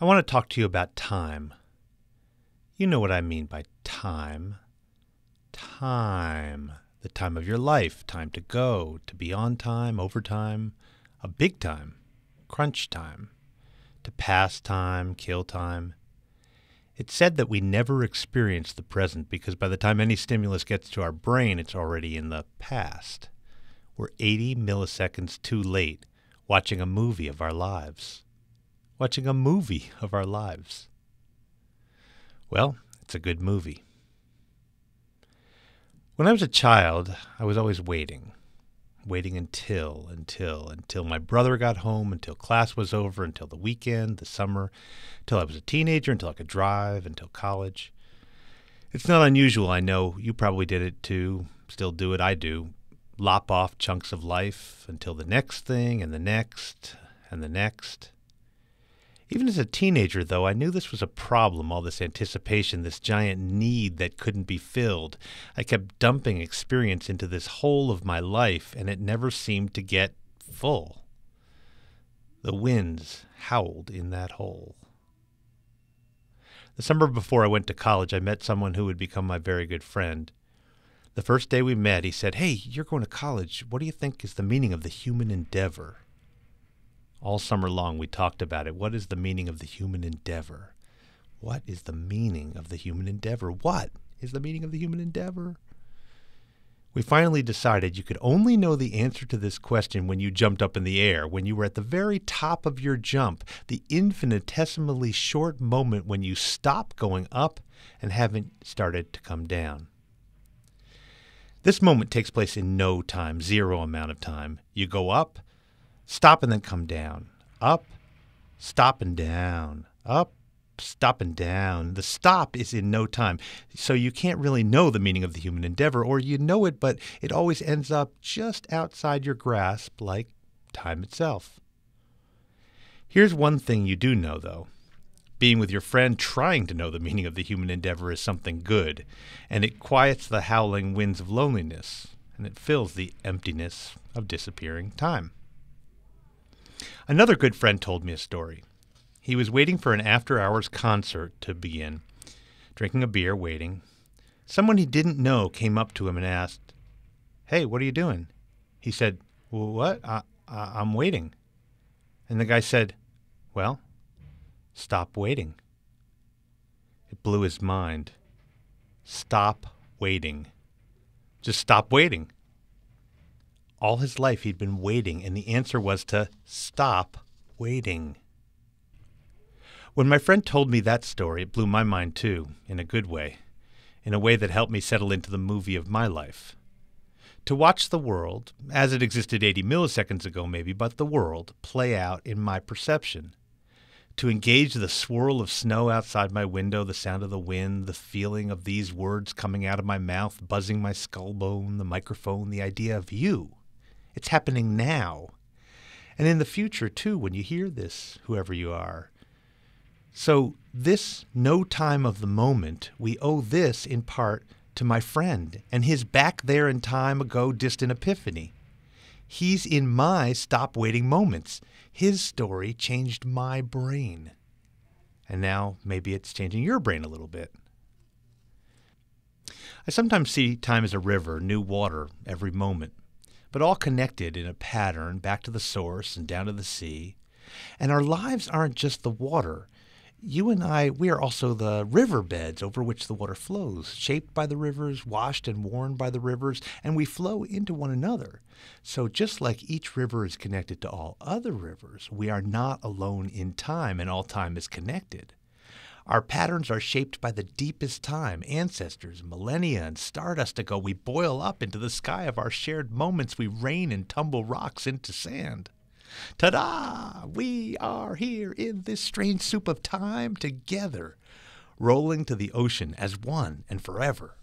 I want to talk to you about time. You know what I mean by time. Time. The time of your life. Time to go. To be on time, overtime. A big time. Crunch time. To pass time, kill time. It's said that we never experience the present because by the time any stimulus gets to our brain, it's already in the past. We're 80 milliseconds too late watching a movie of our lives. Watching a movie of our lives. Well, it's a good movie. When I was a child, I was always waiting. Waiting until my brother got home, until class was over, until the weekend, the summer, until I was a teenager, until I could drive, until college. It's not unusual, I know. You probably did it too. Still do it, I do. Lop off chunks of life until the next thing and the next and the next. Even as a teenager, though, I knew this was a problem, all this anticipation, this giant need that couldn't be filled. I kept dumping experience into this hole of my life, and it never seemed to get full. The winds howled in that hole. The summer before I went to college, I met someone who would become my very good friend. The first day we met, he said, "Hey, you're going to college. What do you think is the meaning of the human endeavor?" All summer long, we talked about it. What is the meaning of the human endeavor? What is the meaning of the human endeavor? What is the meaning of the human endeavor? We finally decided you could only know the answer to this question when you jumped up in the air, when you were at the very top of your jump, the infinitesimally short moment when you stop going up and haven't started to come down. This moment takes place in no time, zero amount of time. You go up, stop and then come down. Up, stop and down. Up, stop and down. The stop is in no time. So you can't really know the meaning of the human endeavor, or you know it, but it always ends up just outside your grasp, like time itself. Here's one thing you do know, though. Being with your friend trying to know the meaning of the human endeavor is something good, and it quiets the howling winds of loneliness, and it fills the emptiness of disappearing time. Another good friend told me a story. He was waiting for an after-hours concert to begin, drinking a beer, waiting. Someone he didn't know came up to him and asked, "Hey, what are you doing?" He said, "Well, what? I'm waiting." And the guy said, "Well, stop waiting." It blew his mind. Stop waiting. Just stop waiting. All his life he'd been waiting, and the answer was to stop waiting. When my friend told me that story, it blew my mind too, in a good way, in a way that helped me settle into the movie of my life. To watch the world, as it existed 80 milliseconds ago maybe, but the world, play out in my perception. To engage the swirl of snow outside my window, the sound of the wind, the feeling of these words coming out of my mouth, buzzing my skull bone, the microphone, the idea of you. It's happening now. And in the future, too, when you hear this, whoever you are. So this no time of the moment, we owe this in part to my friend and his back there in time ago distant epiphany. He's in my stop waiting moments. His story changed my brain. And now maybe it's changing your brain a little bit. I sometimes see time as a river, new water every moment, but all connected in a pattern back to the source and down to the sea. And our lives aren't just the water. You and I, we are also the riverbeds over which the water flows, shaped by the rivers, washed and worn by the rivers, and we flow into one another. So just like each river is connected to all other rivers, we are not alone in time, and all time is connected. Our patterns are shaped by the deepest time, ancestors, millennia, and stardust ago. We boil up into the sky of our shared moments. We rain and tumble rocks into sand. Ta-da! We are here in this strange soup of time together, rolling to the ocean as one and forever.